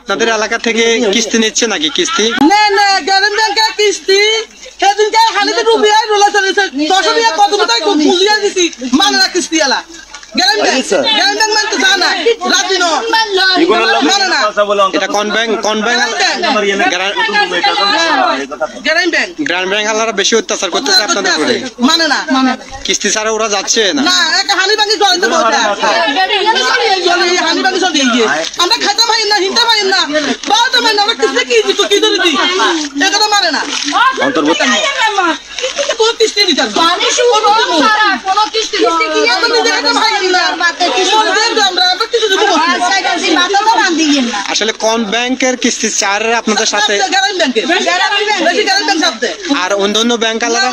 আপনাদের এলাকা থেকে কিস্তি নিচ্ছে নাকি? কিস্তি না না, গ্রামীণ ব্যাংকের কিস্তি সেদিনকে হানিতে ডুবিয়ে রোলা চলেছে 10 টাকা কত টাকা বুঝিয়ে দিছি মানে না কিস্তি এলা গ্রামীণ ব্যাংক মানে তো জানা রাজি নো মানে না। এটা কোন ব্যাংক? কোন ব্যাংক? গ্রামীণ ব্যাংক আলারা বেশি অত্যাচার করতেছে আপনাদের উপরে মানে না। কিস্তি ছাড়া ওরা যাচ্ছে না। না একটা হানি ভাঙি জড়িত বলতে হানি ভাঙি চলে গিয়ে আমরা খাইতে পারি না, হিনতে পারি না, বারোটা মানে আমরা কিস্তি কি দিত কি ধরে দিই এ কথা মানে না। অন্তর্ভুক্ত কোনো কিস্তি দিতে কোনো কিস্তি আসলে কোন ব্যাংকের কিস্তি চারে আপনাদের সাথে আর অন্যান্য ব্যাংক আলাদা?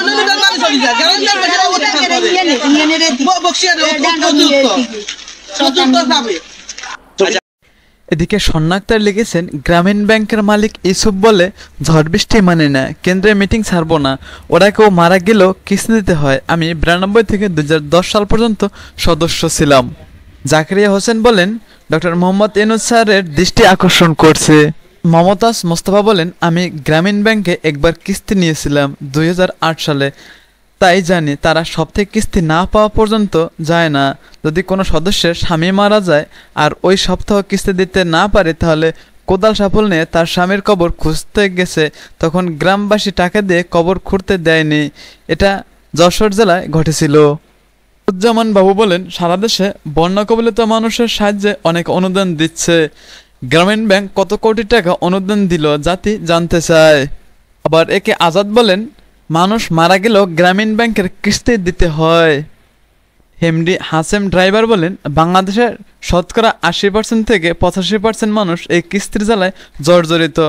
এদিকে সন্ন্যাক্তার লিখেছেন, গ্রামীণ ব্যাংকের মালিক ইসুফ বলে ঝড় বৃষ্টি মানে না, কেন্দ্রে মিটিং ছাড়বো না, ওরা কেউ মারা গেলেও কিস্তি দিতে হয়। আমি 92 থেকে 2010 সাল পর্যন্ত সদস্য ছিলাম। জাকারিয়া হোসেন বলেন, ডক্টর মোহাম্মদ ইউনূস স্যারের দৃষ্টি আকর্ষণ করছে। মমতাজ মোস্তফা বলেন, আমি গ্রামীণ ব্যাংকে একবার কিস্তি নিয়েছিলাম 2008 সালে, তাই জানি তারা সপ্তাহে কিস্তি না পাওয়া পর্যন্ত যায় না। যদি কোনো সদস্যের স্বামী মারা যায় আর ওই সপ্তাহ কিস্তি দিতে না পারে, তাহলে কোদাল সাফল নিয়ে তার স্বামীর কবর খুঁজতে গেছে, তখন গ্রামবাসী টাকা দিয়ে কবর খুঁড়তে দেয়নি। এটা যশোর জেলায় ঘটেছিল। উজ্জামান বাবু বলেন, সারা দেশে বন্যা কবলিত মানুষের সাহায্যে অনেক অনুদান দিচ্ছে। গ্রামীণ ব্যাংক কত কোটি টাকা অনুদান দিল জাতি জানতে চায়। আবার একে আজাদ বলেন, মানুষ মারা গেলেও গ্রামীণ ব্যাংকের কিস্তি দিতে হয়। এমডি হাসেম ড্রাইভার বলেন, বাংলাদেশের শতকরা 80% থেকে 85% মানুষ এই কিস্তির জ্বালায় জর্জরিত।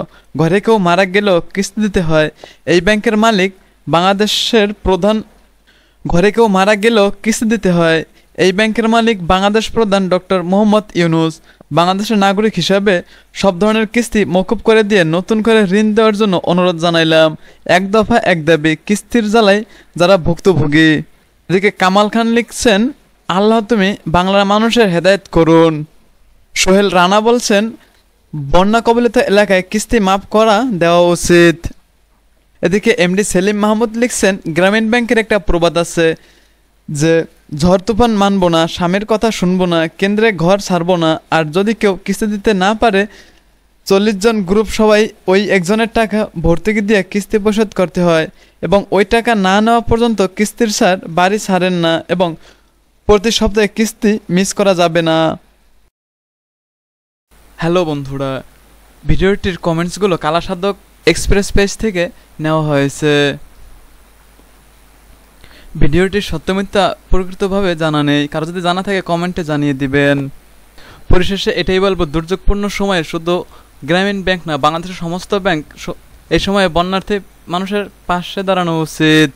ঘরে কেউ মারা গেলেও কিস্তি দিতে হয়। এই ব্যাংকের মালিক বাংলাদেশের প্রধান ঘরে কেউ মারা গেলেও কিস্তি দিতে হয়। এই ব্যাংকের মালিক বাংলাদেশ প্রধান ডক্টর মোহাম্মদ ইউনূস। বাংলাদেশের নাগরিক হিসাবে সব ধরনের কিস্তি মওকুফ করে দিয়ে নতুন করে ঋণ দেওয়ার জন্য অনুরোধ জানাইলাম। এক দফা এক দাবি, কিস্তির জ্বালায় যারা ভুক্তভোগী। এদিকে কামাল খান লিখছেন, আল্লাহ তুমি বাংলার মানুষের হেদায়েত করুন। সোহেল রানা বলছেন, বন্যা কবলিত এলাকায় কিস্তি মাফ করা দেওয়া উচিত। এদিকে এমডি সেলিম মাহমুদ লিখছেন, গ্রামীণ ব্যাংকের একটা প্রবাদ আছে যে, ঝড় তুফান মানবো না, স্বামীর কথা শুনবো না, কেন্দ্রে ঘর ছাড়বো না, আর যদি কেউ কিস্তি দিতে না পারে 40 জন গ্রুপ সবাই ওই একজনের টাকা ভর্তুকি দিয়ে কিস্তি পরিশোধ করতে হয় এবং ওই টাকা না নেওয়া পর্যন্ত কিস্তির স্যার বাড়ি ছাড়েন না এবং প্রতি সপ্তাহে কিস্তি মিস করা যাবে না। হ্যালো বন্ধুরা, ভিডিওটির কমেন্টসগুলো কালাসাধক এক্সপ্রেস পেজ থেকে নেওয়া হয়েছে। ভিডিওটির সত্যমিথ্যা প্রকৃতভাবে জানা নেই, কারো যদি জানা থাকে কমেন্টে জানিয়ে দিবেন। পরিশেষে এটাই বলবো, দুর্যোগপূর্ণ সময়ে শুধু গ্রামীণ ব্যাংক না, বাংলাদেশের সমস্ত ব্যাংক এই সময়ে বন্যার্থী মানুষের পাশে দাঁড়ানো উচিত।